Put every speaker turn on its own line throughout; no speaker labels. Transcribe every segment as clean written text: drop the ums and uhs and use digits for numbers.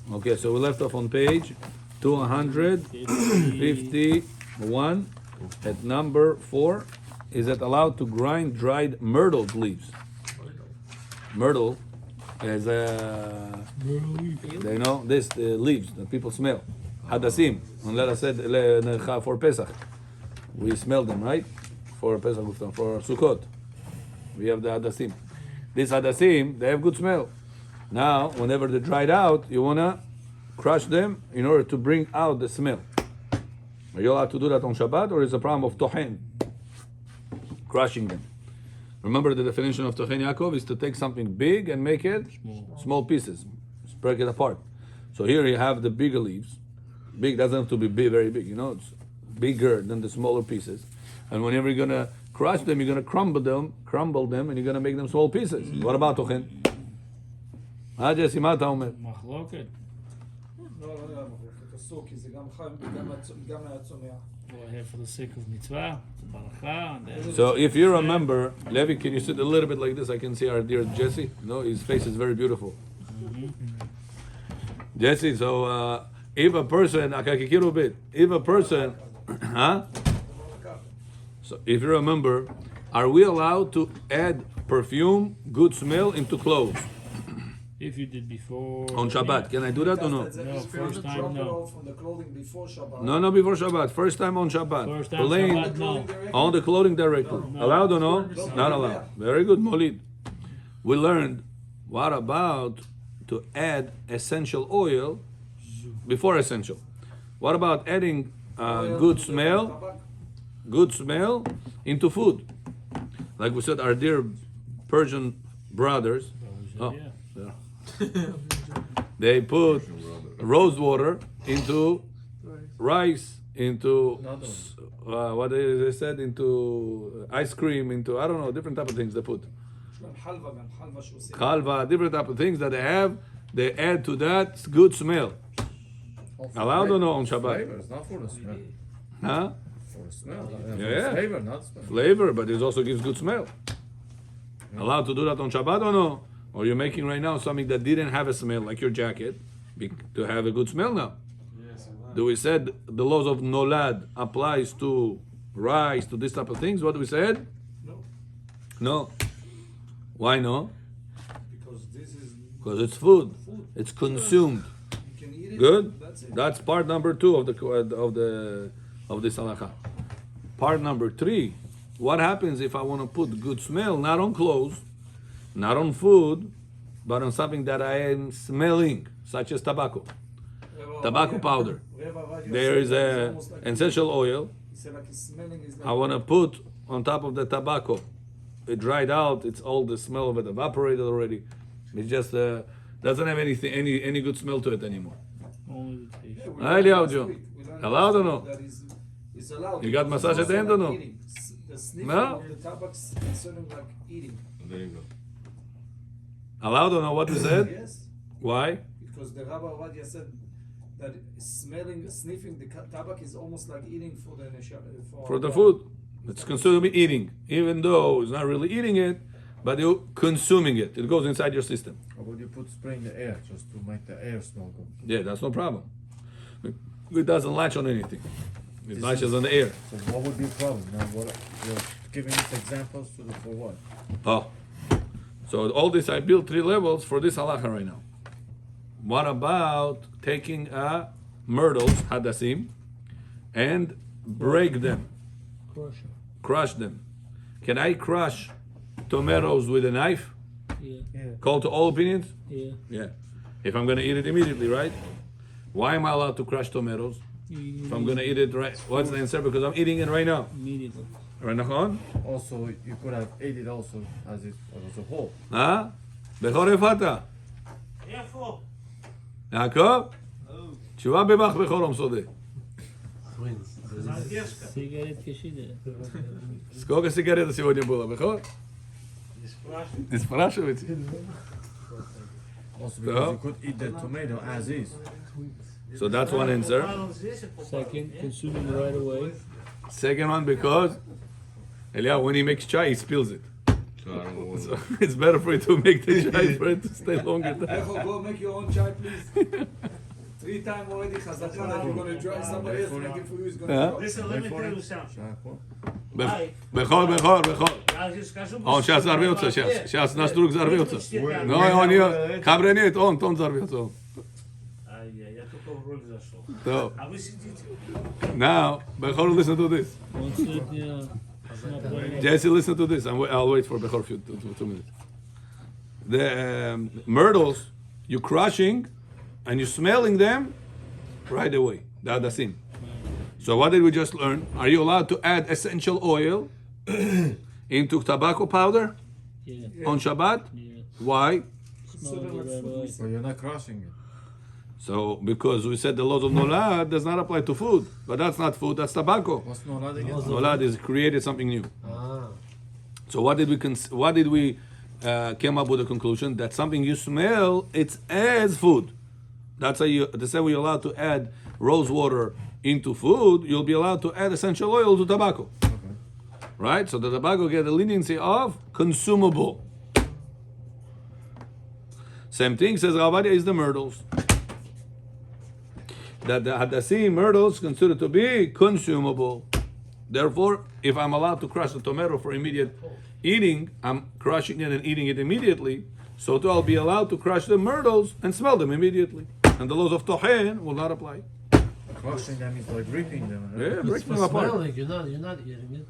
Okay, so we left off on page 251 at number 4. Is it allowed to grind dried myrtle leaves? Myrtle is they know this, the leaves that people smell. Hadasim. And let us say for Pesach. We smell them, right? For Pesach, for Sukkot. We have the hadasim. These hadasim, they have good smell. Now, whenever they're dried out, you wanna crush them in order to bring out the smell. Are you allowed to do that on Shabbat, or is it a problem of tohen? Crushing them. Remember the definition of tohen Yaakov is to take something big and make it small pieces, break it apart. So here you have the bigger leaves. Big doesn't have to be big, very big, you know, it's bigger than the smaller pieces. And whenever you're gonna crush them, you're gonna crumble them, and you're gonna make them small pieces. What about tochen? Jesse, מה אתה אומר?
מחלוקת.
לא, אסור, כי זה גם חי, גם מהצומח.
We're here for the sake of mitzvah, ברכה.
So if you remember, Levi, can you sit a little bit like this? I can see our dear Jesse. No, his face is very beautiful. Jesse, so if a person, huh? So if you remember, are we allowed to add perfume, good smell into clothes?
If you did before...
On Shabbat, can I do that or no?
No, first time, no.
From the clothing before Shabbat.
No, before Shabbat. First time on Shabbat.
First time Shabbat, no.
On the clothing directly. Allowed or no? Not allowed. Very good, Molid. We learned, what about to add essential oil before essential? What about adding good smell into food? Like we said, our dear Persian brothers, they put rose water into rice, into what they said, into ice cream, into I don't know, different type of things they put. Halva, different type of things that they have. They add to that good smell. Allowed or no on Shabbat?
Flavor, it's not for the smell.
Huh?
For the smell.
Yeah.
Flavor, not smell.
Flavor, but it also gives good smell. Allowed to do that on Shabbat or no? Or you're making right now something that didn't have a smell, like your jacket, to have a good smell now.
Yes,
Do we said the laws of Nolad applies to rice, to this type of things? What we said?
No.
No. Why no?
Because this is...
Because it's food. It's consumed.
You can eat it.
Good.
That's it.
That's part number 2 of this halakha. Part number 3. What happens if I want to put good smell not on clothes, not on food, but on something that I am smelling, such as tobacco powder? There is a essential oil. I want to put on top of the tobacco. It dried out. It's all the smell of it evaporated already. It just doesn't have any good smell to it anymore.
Only the taste.
Hi, Liao. Allowed or no?
It's allowed.
You got massage at the end or no?
The sniffing
No?
of the tobacco is considered like eating.
There you go.
Allowed or no? What we said?
Yes.
Why?
Because the Rabbi Ovadia said that sniffing the tobacco is almost like eating for the
For the food. It's considered to be eating, even though it's not really eating it, but you're consuming it. It goes inside your system.
Or would you put spray in the air just to make the air smell good?
Yeah, that's no problem. It doesn't latch on anything. It latches on the air.
So what would be a problem? Now, what you're giving us examples for what?
Oh. So all this, I built 3 levels for this halacha right now. What about taking myrtles, hadasim, and break them, crush them? Can I crush tomatoes with a knife?
Yeah.
Call to all opinions?
Yeah.
Yeah. If I'm going to eat it immediately, right? Why am I allowed to crush tomatoes? If I'm going to eat it right, what's the answer? Because I'm eating it right now.
Immediately.
Right now?
Also, you could have ate it also as a whole.
Huh? בכור איפה
איפה?
יעקב? תשובה בבח בכור המסודה.
Cigarette kashida.
Сколько сигарет сегодня было, Бехор? Не спрашивайте.
Also because you could eat the tomato as is.
So that's one answer.
Second, consuming right away.
Second one, because Eliyahu, when he makes chai, he spills it. So it's better for you to make the chai for it to stay longer.
Go make your own chai, please. 3 times already Chazaka that you're going to drive somebody else making for you is going to
Yeah.
drop.
Listen, let me tell you something.
Bechol.
Ja ci скажу,
Он сейчас взорвется, сейчас наш друг взорвется.
Ой,
Но он ее, кабренит, он взорвется. Он.
я только в роль зашел.
So,
А вы сидите.
now, Bechol, listen to this.
One sit, yeah. It's not very-
Jesse, listen to this. I'll wait for Bechol for 2 minutes. The myrtles, you're crushing and you're smelling them right away. The adasim. So what did we just learn? Are you allowed to add essential oil into tobacco powder
Yeah,
on Shabbat?
yeah.
Why?
Smell it right away.
But you're not crushing it.
So because we said the laws of Nolad does not apply to food, but that's not food, that's tobacco.
What's nolad again?
Nolad is created something new.
Ah.
So what did we came up with a conclusion that something you smell it's as food. That's how the same way you're allowed to add rose water into food, you'll be allowed to add essential oil to tobacco. Right? So the tobacco get the leniency of consumable. Same thing says Ravadia is the myrtles. That the hadassim myrtles considered to be consumable. Therefore, if I'm allowed to crush the tomato for immediate eating, I'm crushing it and eating it immediately. So too, I'll be allowed to crush the myrtles and smell them immediately. And the laws of tohen will not apply.
Crushing them is like ripping them. Right?
Yeah,
It's
break
for
them apart.
smelling. You're not eating it.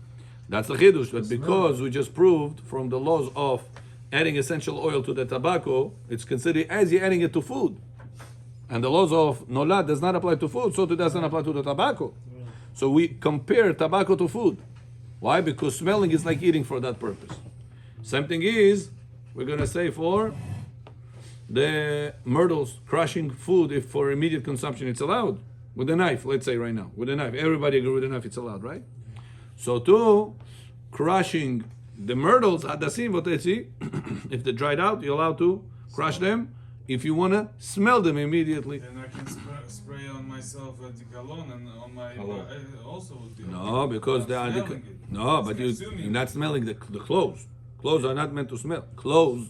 That's the chidush. But because we just proved from the laws of adding essential oil to the tobacco, it's considered as you're adding it to food. And the laws of nolad does not apply to food, so it doesn't apply to the tobacco. So we compare tobacco to food. Why? Because smelling is like eating for that purpose. Same thing is, we're going to say for the myrtles, crushing food if for immediate consumption it's allowed. With a knife, let's say right now. With a knife. Everybody agree with a knife it's allowed, right? So too, crushing the myrtles, hadasim, votezi, if they're dried out, you're allowed to crush them if you want to smell them immediately.
And I can spray on myself a cologne and on my also would be
No, because they are
smelling it.
no,
It's
but
consuming
you're
it.
not smelling the clothes. Clothes are not meant to smell. Clothes,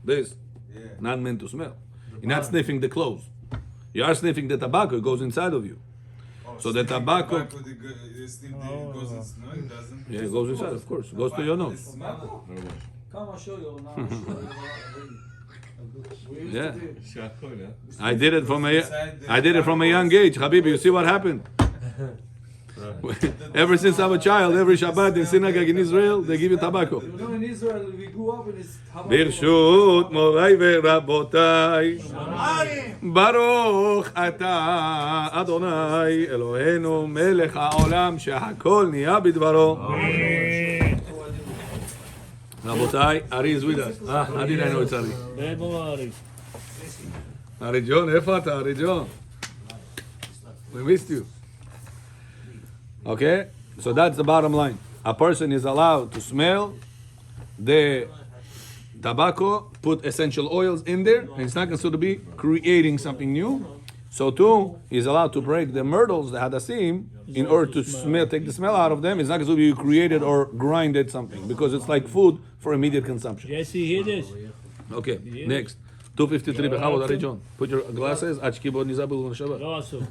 this,
Yeah.
not meant to smell. You're not sniffing the clothes. You are sniffing the tobacco. It goes inside of you.
Oh,
So the
sniffing
tobacco-
the sniff it goes in smell, it doesn't.
Yeah, it goes inside, of course. It goes to your
Tobacco
nose.
is smell.
Come, I'll show you. Now I'll show you. We used
Yeah.
to do it.
I did it from a young age. Habibi, you see what happened? Ever since I'm a child, every Shabbat in synagogue in Israel, they give you tobacco.
You know, in Israel, we grew up in this.
ברשות מוריי ורבותיי, ברוך אתה אדוני אלוהינו מלך העולם שהכל נהיה בדברו. רבותיי, ארי is with us. How did I know it's ארי?
Bad Malari.
ארי ג'ון, איפה אתה, ארי ג'ון? We missed you. Okay, so that's the bottom line. A person is allowed to smell the tobacco, put essential oils in there, and it's not considered to be creating something new. So too, he's allowed to break the myrtles, the hadassim, in order to smell, take the smell out of them. It's not considered to be created or grinded something, because it's like food for immediate consumption.
Jesse, hear this?
Okay, next. 253, Bechavod, Ari John. Put your glasses, Achki bod nizabul on Shabbat.
Awesome.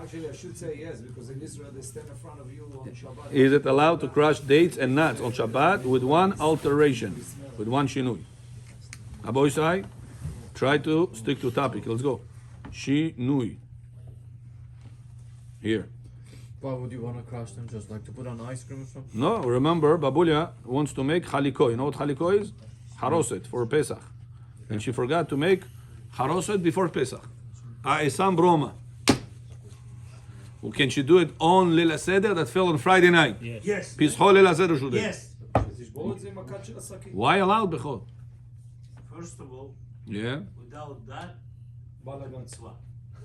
Actually, I should say yes, because in Israel they stand in front of you on Shabbat.
Is it allowed to crush dates and nuts on Shabbat with one alteration, with one shinui? Abu Isai, try to stick to topic. Let's go. Shinui. Here.
Why would you want to crush them? Just like to put on ice cream or something?
No, remember, Babulia wants to make haliko. You know what haliko is? Haroset for Pesach. And she forgot to make haroset before Pesach. A'isam broma. Well, can she do it on Lila Seder that fell on Friday night?
Yes.
Yes.
Pishol Lila Seder should
Yes.
Why allowed bechol?
First of all,
Yeah.
without that, mitzvah.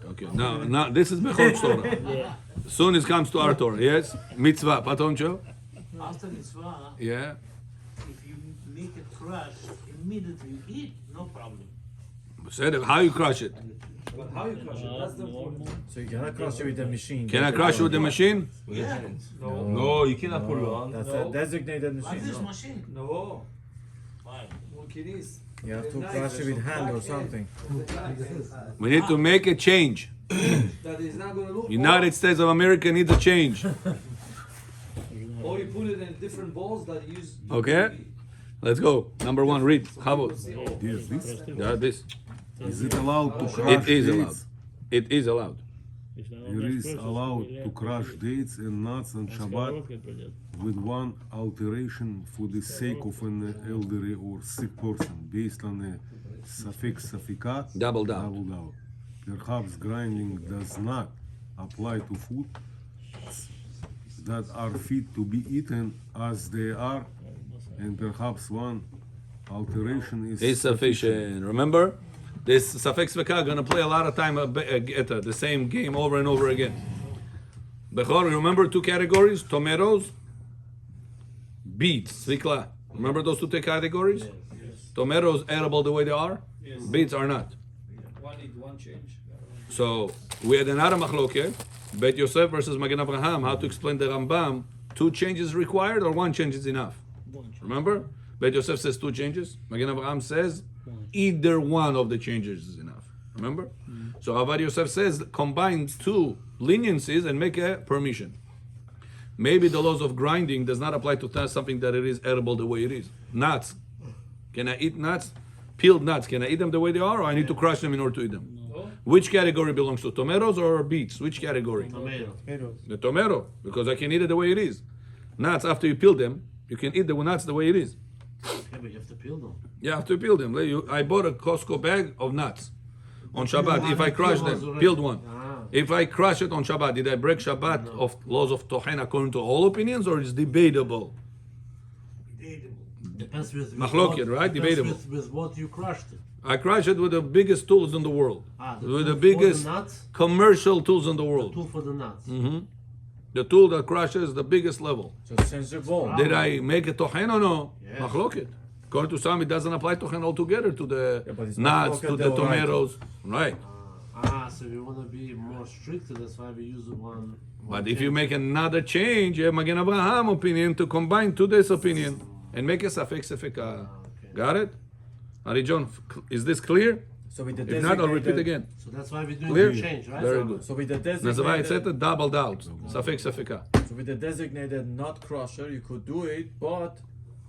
Okay. Now this is bechol Torah.
Yeah.
Soon it comes to our Torah. Yes. Mitzvah. Patoncho.
After mitzvah,
Yeah.
if you make it crush, immediately you eat, no problem.
Seder. How you crush it?
But how you crush it? That's the point.
So you cannot crush it with a machine.
Can I crush it with the machine?
Yeah.
No, you cannot put it on.
That's a designated
Like
machine.
this
No.
machine.
No,
Why?
Mulkinis.
You have to crush it with hand or something.
We need to make a change.
That is not going to look.
United States of America needs a change.
Or you put it in different balls that use.
Okay? Let's go. Number one, read. How about
This?
yeah, this?
Is it allowed to crush
It is allowed.
dates?
It is allowed.
It is allowed to crush dates and nuts on Shabbat with one alteration for the sake of an elderly or sick person, based on a suffix suffika,
Double doubt.
Perhaps grinding does not apply to food that are fit to be eaten as they are, and perhaps one alteration is
Is sufficient. Remember? This suffix v'ka gonna play a lot of time at the same game over and over again. Bechor, remember two categories? Tomatoes, beets, zvikla. Remember those two categories? Tomatoes edible the way they are. Beets are not.
One need one change.
So we had another machloket, Bet Yosef versus Magen Avraham. How to explain the Rambam? Two changes required or one change is enough? Remember? Bet Yosef says two changes. Magen Avraham says either one of the changes is enough. Remember? So Avad Yosef says combine two leniencies and make a permission. Maybe the laws of grinding does not apply to something that it is edible the way it is. Nuts. Can I eat nuts? Peeled nuts. Can I eat them the way they are, or I need to crush them in order to eat them? Which category belongs to tomatoes or beets? Which category?
Tomato.
The tomato, because I can eat it the way it is. Nuts, after you peel them, you can eat the nuts the way it is.
Yeah, but you have to peel them.
You have to peel them. I bought a Costco bag of nuts on Shabbat. If I crush them, peeled one. If I crush it on Shabbat, did I break Shabbat of laws of Tohen according to all opinions, or is debatable?
Depends with
Machloket, right?
depends
Debatable.
with what you crushed it.
I crush it with the biggest tools in the world,
The
with
tool
the biggest
for the nuts,
commercial tools in the
the
world.
tool for the nuts.
The tool that crushes the biggest level.
Just change the ball.
Did I make a Tohen or no?
Yes.
Machloket. According to some, it doesn't apply Tohen altogether to the
Yeah, but it's
nuts,
machloket
to the
deoraita.
tomatoes. Right.
So we want to be more strict, that's why we use the one.
But if you make another change, you have Magen Avraham opinion to combine to this opinion and make a suffix sefika.
Okay.
Got it? Ari John, is this clear?
So with the
If not, I'll repeat
designated-
again.
So that's why we do
Clear?
the change, right?
Very good.
So with the
That's why I said
designated,
it doubled out. Suffix sefika.
so with the designated nut crusher, you could do it, but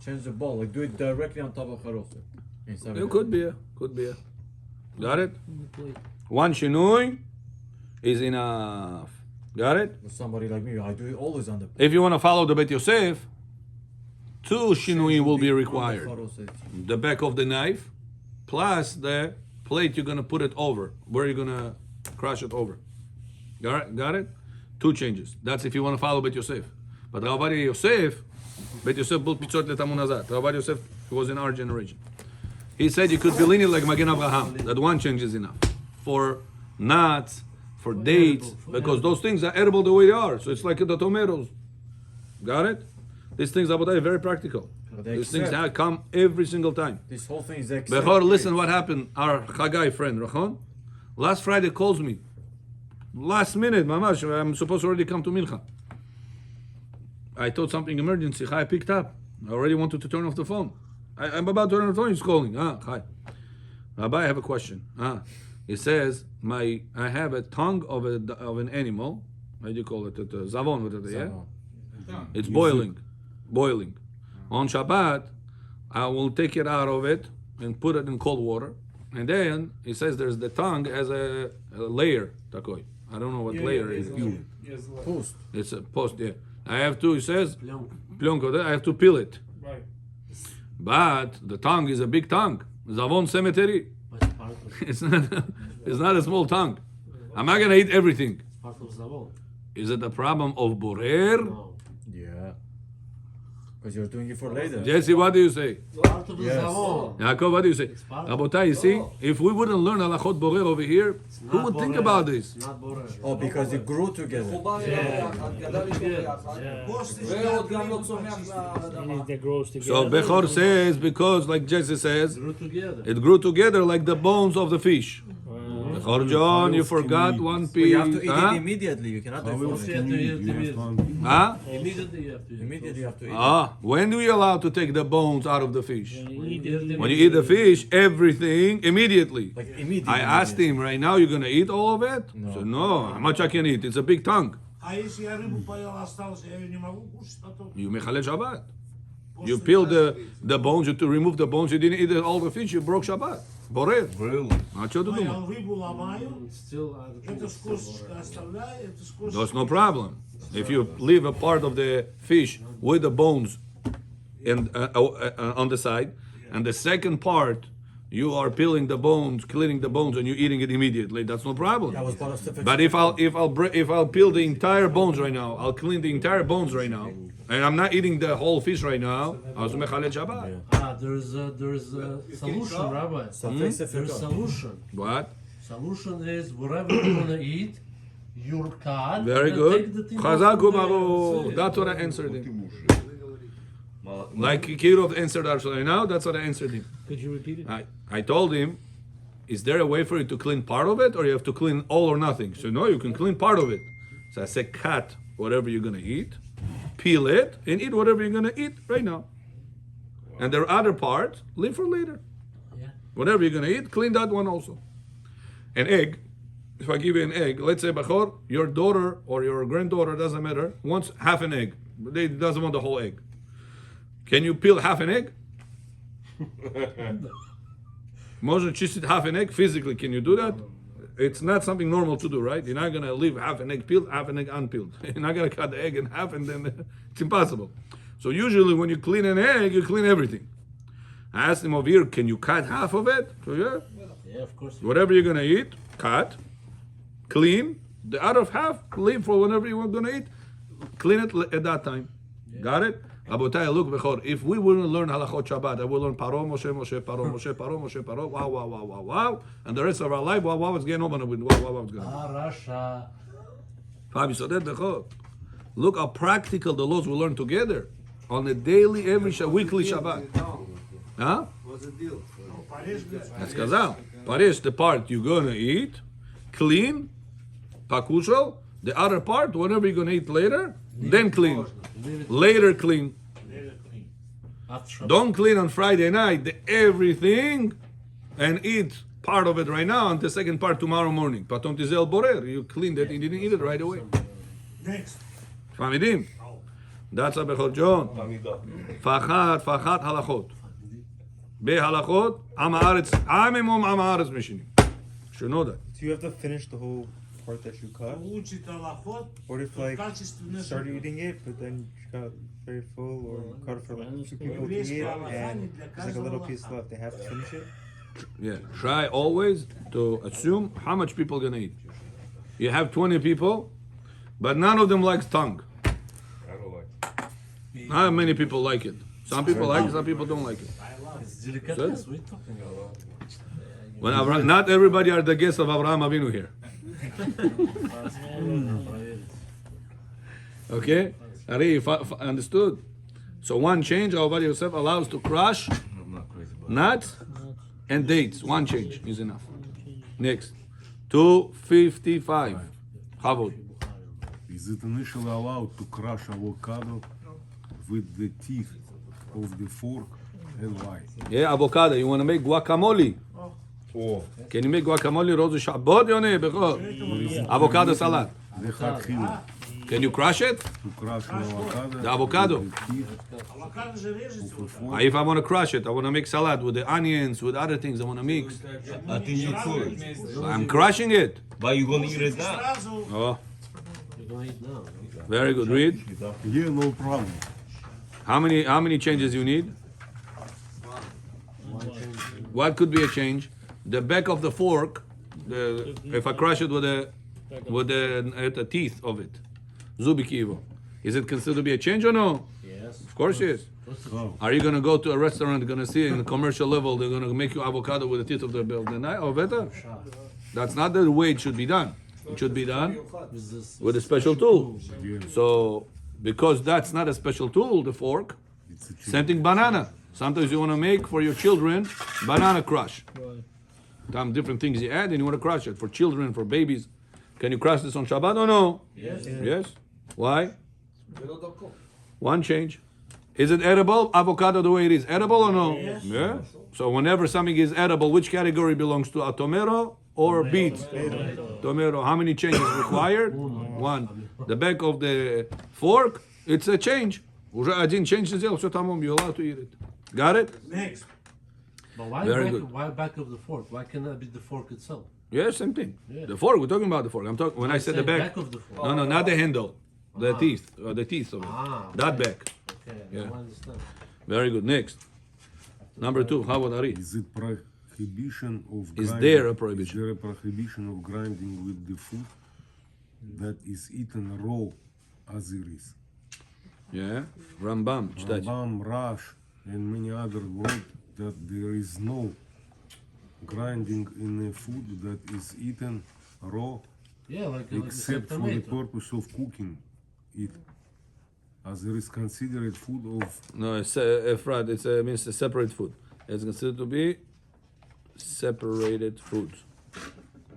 change the ball. Like do it directly on top of Harosset.
It could be. Got it? One shinui is enough. Got it?
For somebody like me, I do it always on the.
If you want to follow the Bet Yosef, two shinui will be
on the
required.
Harosset.
The back of the knife, plus the plate you're gonna put it over, where you're gonna crush it over. Got it? Two changes. That's if you want to follow Bet Yosef. But Rabbi Yosef, Bet Yosef built pitzot letamunazat. Rabbi Yosef was in our generation. He said you could be lenient like Magen Avraham, that one change is enough. For nuts, for dates, because those things are edible the way they are. So it's like the tomatoes. Got it? These things are very practical.
But they
These things
accept.
come every single time.
This whole thing is accepted.
Bechor, listen what happened. Our Chagai friend, Rachon, last Friday calls me. Last minute, mamash, I'm supposed to already come to Mincha. I thought something emergency. Chai picked up. I already wanted to turn off the phone. I'm about to turn off the phone. He's calling. Chai. Rabbi, I have a question. He says, I have a tongue of an animal. How do you call it? Zavon. Yeah? It's boiling. On Shabbat, I will take it out of it and put it in cold water. And then he says there's the tongue as a layer. Takoi. I don't know what layer it is.
Post.
It's a post, yeah. I have to, he says,
Plyonka.
plyonka, I have to peel it.
Right.
But the tongue is a big tongue. Zavon cemetery.
But it's part of,
It's not a small tongue. I'm not going to eat everything.
part of Zavon.
Is it a problem of borer?
No.
Yeah. Because you're doing it for later.
Jesse, what do you say?
Part of the
Yes.
Zavon.
Yaakov, what do you say?
part-
Rabotai, you see, if we wouldn't learn halachot borer over here, who would think about this?
Not borer.
Oh, because it grew together.
חובר ביחד, גדל איתו ביחד, ועוד גם לא צומח מהאדמה.
They grows together.
So Bechor says, because like Jesse says,
Grew together.
it grew together like the bones of the fish. Bechor John, you forgot one
But
piece.
you have to eat
Huh?
it immediately. You cannot do
How
it
else
for
can you eat? You have to unpeel.
Huh?
Immediately you have to eat.
Immediately you have to eat it.
When do you allow to take the bones out of the fish?
When you eat it,
When you eat the fish, everything immediately.
Like immediately.
I asked him right now, you're gonna eat all of it?
No.
So no, how much I can eat? It's a big tongue.
А если я рыбу поел, осталось, я ее не могу кушать потом?
You mechalel Shabbat. You peel the bones, you to remove the bones, you didn't eat all the fish, you broke Shabbat. Borer.
Really?
А что ты думал?
Я рыбу ломаю, это с косточкой оставляю, это с косточкой.
That's no problem. If you leave a part of the fish with the bones and on the side, and the second part you are peeling the bones, cleaning the bones, and you're eating it immediately, that's no problem.
That was part of the
But if I'll peel the entire bones right now, I'll clean the entire bones right now, and I'm not eating the whole fish right now, I was mechalel Shabbat.
there's a solution, Rabbi. There's a solution.
What?
Solution is whatever you're gonna eat, you're cut.
Very
and
good.
take the thing
Chazak
off the-
u'baruch. That's what I answered him. Like Kirov answered actually now, that's what I answered him.
Could you repeat it?
I told him, is there a way for you to clean part of it, or you have to clean all or nothing? So no, you can clean part of it. So I said, cut whatever you're gonna eat, peel it, and eat whatever you're gonna eat right now. And there are other parts, leave for later.
Yeah.
Whatever you're gonna eat, clean that one also. An egg, if I give you an egg, let's say Bachor, your daughter or your granddaughter, doesn't matter, wants half an egg. They doesn't want the whole egg. Can you peel half an egg? Moshe чистит half an egg physically. Can you do that? It's not something normal to do, right? You're not gonna leave half an egg peeled, half an egg unpeeled. You're not gonna cut the egg in half and then it's impossible. So usually when you clean an egg, you clean everything. I asked him over here, can you cut half of it? So yeah,
Yeah, of course.
whatever you're gonna eat, cut, clean. The other half, leave for whenever you're gonna eat. Clean it at that time. Got it? Abotai, look, Bechor, if we wouldn't learn Halachot Shabbat, I would learn Paro, Moshe, Moshe, Paro, Moshe, Paro, Moshe, Paro, wow, wow, wow, wow, wow, and the rest of our life, wow, wow, it's getting over with, wow, wow, wow, it's going
Rasha.
Fabi, so that Bechor, look how practical the laws we learn together on a daily, weekly Shabbat. Huh?
What's the deal?
That's Kazal. Paresh, the part you're gonna eat, clean, pakushal, the other part, whatever you're gonna eat later, then clean. Later clean.
After Shabbat.
Don't clean on Friday night everything and eat part of it right now and the second part tomorrow morning. Patom tizel borer. You cleaned it and you didn't eat it right away.
Next.
Famidim. That's a Bechor John. Fachat halachot. Behalachot, am haaretz, amimum am haaretz mishinim. Should know that.
So you have to finish the whole part that you cut?
Получит алахот,
What if like
качественное.
start eating it, but then you got very full, or you cut it for like 2 people to eat, and there's like a little piece left. They have to finish it.
Yeah. Try always to assume how much people are gonna eat. You have 20 people, but none of them likes tongue. Not many people like it. Some people like it, some people don't like it.
It's delicatess we're talking about.
When not everybody are the guests of Abraham Avinu here. Okay? Ari, understood? So one change, Avodah Yosef allows to crush nuts and dates. One change is enough. Next. 255. Chavod.
Is it initially allowed to crush avocado with the teeth of the fork, and why?
Yeah, avocado. You want to make guacamole? Can you make guacamole? Rosh Shabbat, Yoneh, Bechor. Avocado salad.
Lechatchila,
Can you crush it?
to crush an avocado.
The avocado.
with the teeth
Авокадо же режется.
of a fork.
If I want to crush it, I want to make salad with the onions, with other things I want to mix.
А ты не куришь.
I'm crushing it.
Why you gonna eat it now?
Сразу
Oh,
You're gonna eat now.
very good. Read.
Yeah, no problem.
How many changes you need? What could be a change? The back of the fork. If I crush it with the teeth of it, zubikivo. Is it considered to be a change or no?
Yes.
Of course, yes.
Oh,
Are you gonna go to a restaurant? Gonna see in the commercial level they're gonna make you avocado with the teeth of the knife or better? That's not the way it should be done. It should be done with a special tool. So because that's not a special tool, the fork.
it's a
Same thing, banana. Sometimes you want to make for your children banana crush. Some different things you add and you want to crush it. For children, for babies. Can you crush this on Shabbat or no?
Yes.
Yes. Why? One change. Is it edible? Avocado the way it is. Edible or no?
Yes.
Yeah. So whenever something is edible, which category belongs to? A tomato or beets? Tomato. How many changes required? One. The back of the fork, it's a change. Уже один change сделал, все tamam, you're allowed to eat it. Got it?
Next.
But why
Very
back,
good.
why back of the fork? Why cannot be the fork itself?
Yeah, same thing.
Yeah.
The fork, we're talking about the fork. I'm talking when I said the
Say
back.
of the fork.
No, not the handle. The teeth. The teeth of it. That back.
Okay,
Yeah.
I understand.
Very good. Next. Number 2. How about Ari?
Is it prohibition of
Is
grinding?
there a prohibition?
Is there a prohibition of grinding with the food that is eaten raw as it is?
Yeah. Rambam. Читайте.
Rambam, Rash, and many other wrote that there is no grinding in a food that is eaten raw
Yeah, like
except for the purpose of cooking it, as it is considered food of
No, it's Efrat. It means a separate food. It's considered to be separated food.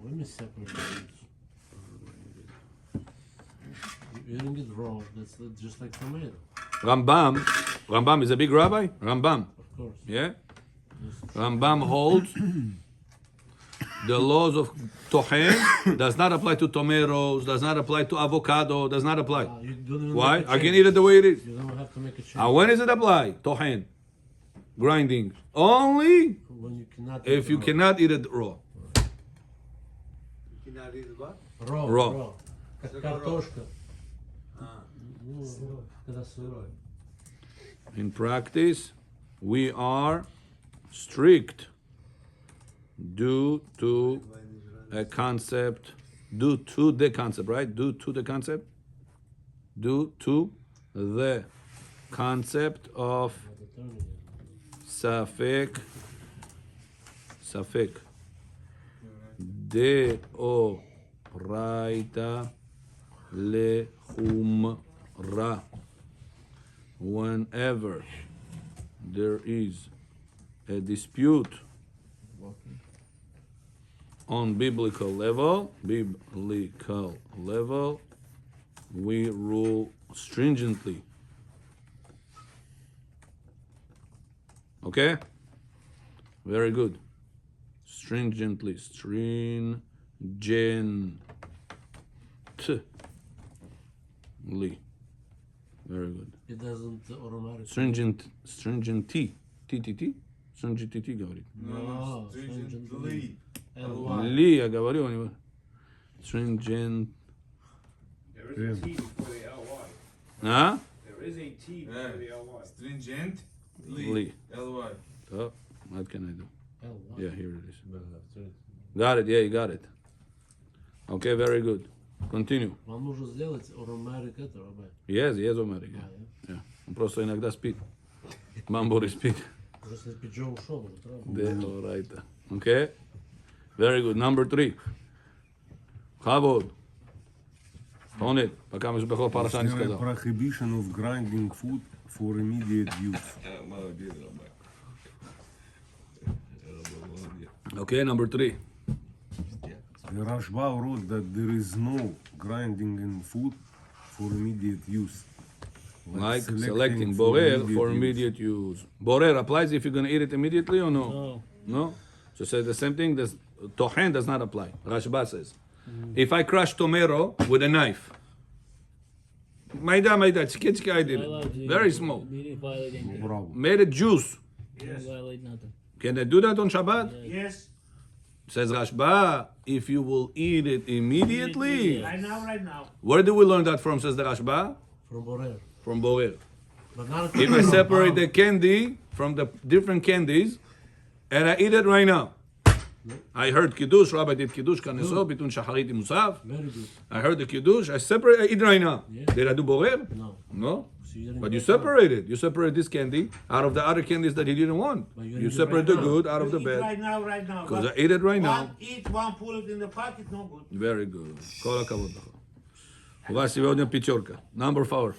Let me separate it. You're eating it raw. That's just like tomato,
Rambam is a big rabbi. Rambam.
of course.
Yeah. Rambam holds the laws of Tohen does not apply to tomatoes, does not apply to avocado, does not apply.
You don't even
Why?
make a
I can
change.
eat it the way it is.
You don't have to make a change.
And when does it apply? Tohen. Grinding. Only
When you cannot
if you
raw.
cannot eat it raw.
Raw.
Raw.
Как картошка. Ну, когда сырой.
In practice, we are strict due to a concept, due to the concept, right? Due to the concept? Due to the concept of Safek Deoraita Lechumra. Whenever there is a dispute on biblical level, we rule stringently. Okay? Very good. Stringently. Very good.
It doesn't automatically.
Stringently. Stringently говорит.
No,
Stringently.
L-Y.
Ли, я говорю, у него. Stringent.
There is a T before the L-Y.
А?
There is a T before the L-Y.
Stringent.
Li.
L-Y.
Oh, what can I do?
L-Y.
Yeah, here it is. Got it, yeah, you got it. Okay, very good. Continue.
Вам нужно сделать automatic это, Rabbi.
Yes, automatic. Yeah. Он просто иногда спит. Мамбури спит.
Просто если Джо ушел, вот правда.
Деорайта. Okay? Very good. Number 3. Chavod. On it. Пока мы бехол параша не
there a
сказал.
prohibition of grinding food for immediate use.
Okay, number 3.
The Rashba wrote that there is no grinding in food for immediate use.
Like selecting borer for immediate use. Borer applies if you're going to eat it immediately or no? No? So say the same thing. Tohen does not apply. Rashba says. If I crush tomato with a knife, Maida, I did it. Very small. Made it juice. Can I do that on Shabbat?
Yes.
Says Rashba, if you will eat it immediately.
Right now.
Where do we learn that from, says the Rashba?
From Borer.
From Borer.
But not
If I separate the candy from the different candies, and I eat it right now. I heard Kiddush, Rabbi did Kiddush, Kaneso, between Shacharit and Musaf.
Very good.
I heard the Kiddush, I eat it right now.
Yeah.
Did I do Borer?
No.
No.
So you didn't
But you
get that.
separated. You separate this candy out of the other candies that he didn't want.
But you
You
didn't
separate
right
the
now.
good out of the
Eat
bad.
right now.
Because I
But
ate it right now.
one eat, one pull it in the pocket, no good.
Very good. Кол הכבוד לך. У вас сегодня пятерка. Number 4.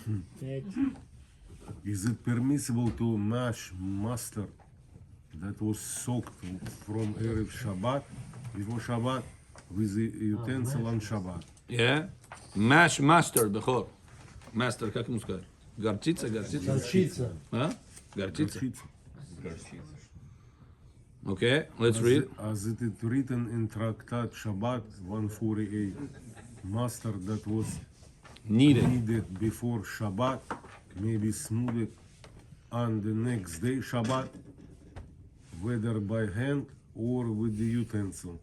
Is it permissible to mash mustard that was soaked from Erev Shabbat, before Shabbat, with the utensil on Shabbat.
Yeah? Mash mustard, Bechor. Master, как ему сказать? Горчица?
Горчица.
А? Горчица.
Горчица.
Okay, let's read.
As it is written in Tractate Shabbat 148, mustard that was
Needed.
before Shabbat may be smoothed on the next day Shabbat, whether by hand or with the utensil.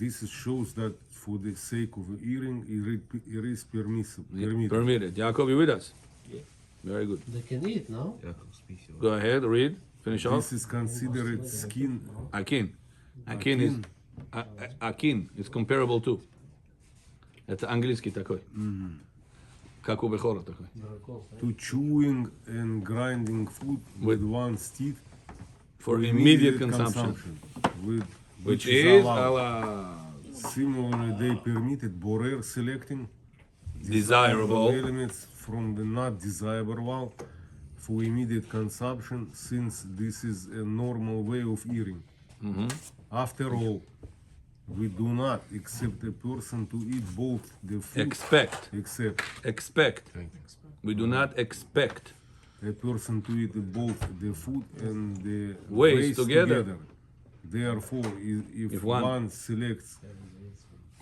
This shows that for the sake of eating, it is permissible.
Permitted. Yaakov, you with us?
Yeah.
Very good.
They can eat, no?
Go ahead, read. Finish off.
This is considered skin.
Akin. Akin is comparable to. Это английский такой. Как у Бехора такой.
To chewing and grinding food with one's teeth
For immediate consumption. Which is
allowed. Similarly, they permitted borer selecting
desirable
elements from the not desirable for immediate consumption, since this is a normal way of eating. After all, we do not accept a person to eat both the food
expect. We do not expect
a person to eat both the food and the
waste together.
Therefore, if
one
one selects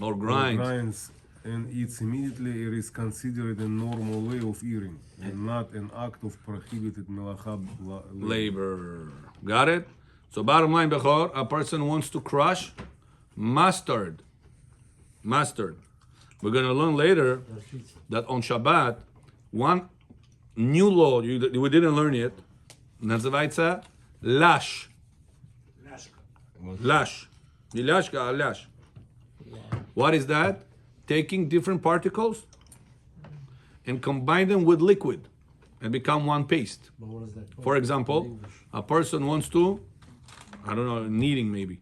or
or
grinds.
grinds and eats immediately, it is considered a normal way of eating and not an act of prohibited melacha
Labor. Got it? So bottom line, Bechor, a person wants to crush mustard. Mustard. We're going to learn later that on Shabbat, one new law we didn't learn yet, называется lash. Lash. Не ляшка, а lash. What is that? Taking different particles and combine them with liquid and become one paste.
But what is that called?
For example, a person wants to, I don't know, kneading maybe.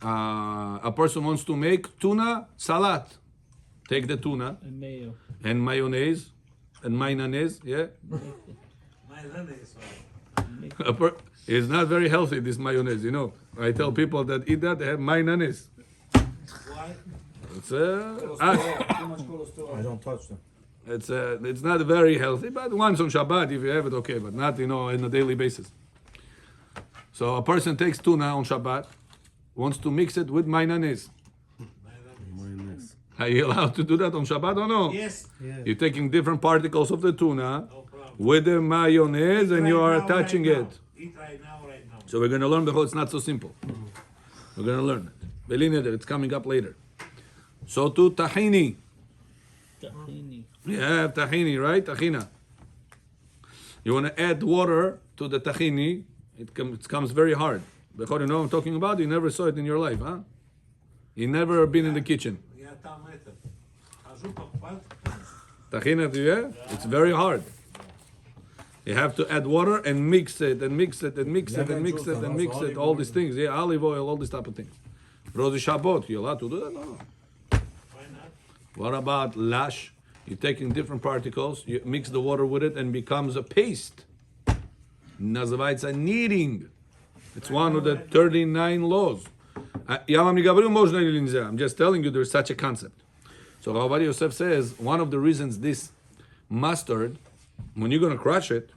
A person wants to make tuna salad. Take the tuna
And mayo.
and mayonnaise and mayonnaise, yeah? It's not very healthy, this mayonnaise, you know. I tell people that eat that, they have mayonnaise.
Why?
It's
Too much cholesterol.
I don't touch them.
it's not very healthy, but once on Shabbat, if you have it, okay, but not, on a daily basis. So a person takes tuna on Shabbat, wants to mix it with mayonnaise.
mayonnaise.
Are you allowed to do that on Shabbat or no?
Yes.
You're taking different particles of the tuna
No problem.
with the mayonnaise and you are touching it.
Eat right now.
So we're going to learn because it's not so simple. We're going to learn it. Belineder, it's coming up later. So to tahini. Yeah, tahini, right? Tahina. You want to add water to the tahini, it comes very hard. Before you know what I'm talking about, you never saw it in your life, huh? You never been in the kitchen.
Я там хожу покупать.
Tahina, yeah? It's very hard. You have to add water and mix it and mix it and mix it and mix it and mix it. All these things, yeah, olive oil, all these type of things. Rosh Shabbat, you allowed to do that? No.
Why not?
What about lash? You're taking different particles, you mix the water with it and becomes a paste. Называется kneading. It's one of the 39 laws. Я вам не говорю, можно или нельзя. I'm just telling you there's such a concept. So Rav Yosef says, one of the reasons this mustard, when you're going to crush it,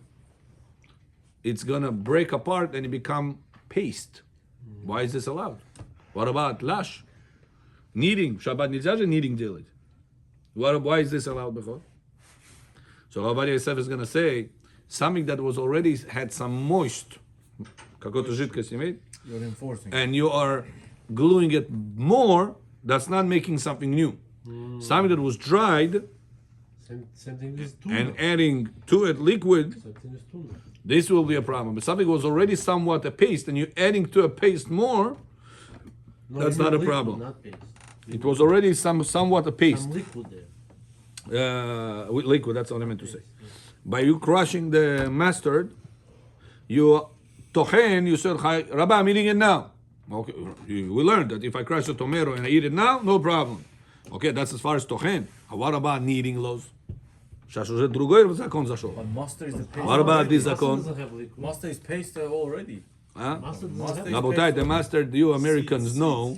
it's going to break apart and it become paste. Why is this allowed? What about lash? Kneading. Shabbat нельзя же kneading делать. Why is this allowed before? So Rav Yosef is going to say, something that was already had some moist, какую-то жидкость имеет,
You're enforcing.
and you are gluing it more, that's not making something new. Something that was dried
Same thing with tuna.
and adding to it liquid,
Same thing with tuna.
this will be a problem. But something was already somewhat a paste and you're adding to a paste more, that's
even
not a
liquid,
problem.
Not paste.
It was already somewhat a paste.
Some liquid there.
With liquid, that's what I meant to say. By you crushing the mustard, you tochen, you said, Rabbi, I'm eating it now. Okay, we learned that if I crush a tomato and I eat it now, no problem. Okay, that's as far as tochen. What about kneading laws? Сейчас уже другой закон зашел.
But mustard is the paste.
What about this
Mustard
закон?
doesn't have liquid.
Mustard is paste already.
Huh?
Master doesn't have
Rabotai, the mustard you Americans know,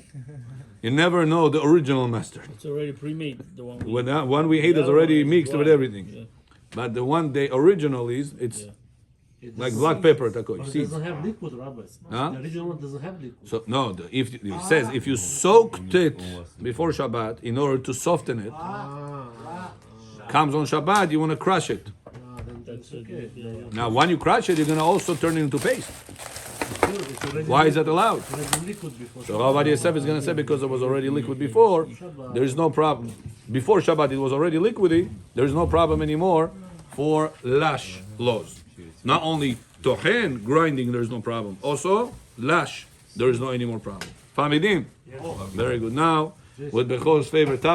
you never know the original mustard.
It's already pre-made. The one.
When that one we ate is already mixed with everything.
Yeah.
But the one they original is, it's
It
like
doesn't-
black pepper, takoy,
But it
seeds.
doesn't have liquid, Rabbi.
Huh?
The original one doesn't have liquid.
So no, if it says if you soaked it before Shabbat in order to soften it, comes on Shabbat, you want to crush it.
Then that's
okay.
okay.
Now, when you crush it, you're going to also turn it into paste.
It's already
Why is that allowed?
It's already liquid before.
So Rav Yosef is going to say because it was already liquid before, there is no problem. Before Shabbat, it was already liquidy. There is no problem anymore for lash laws. Not only tochen grinding, there is no problem. Also lash, there is no any more problem. Famidim. Very good. Now, with Bechol's favorite topic.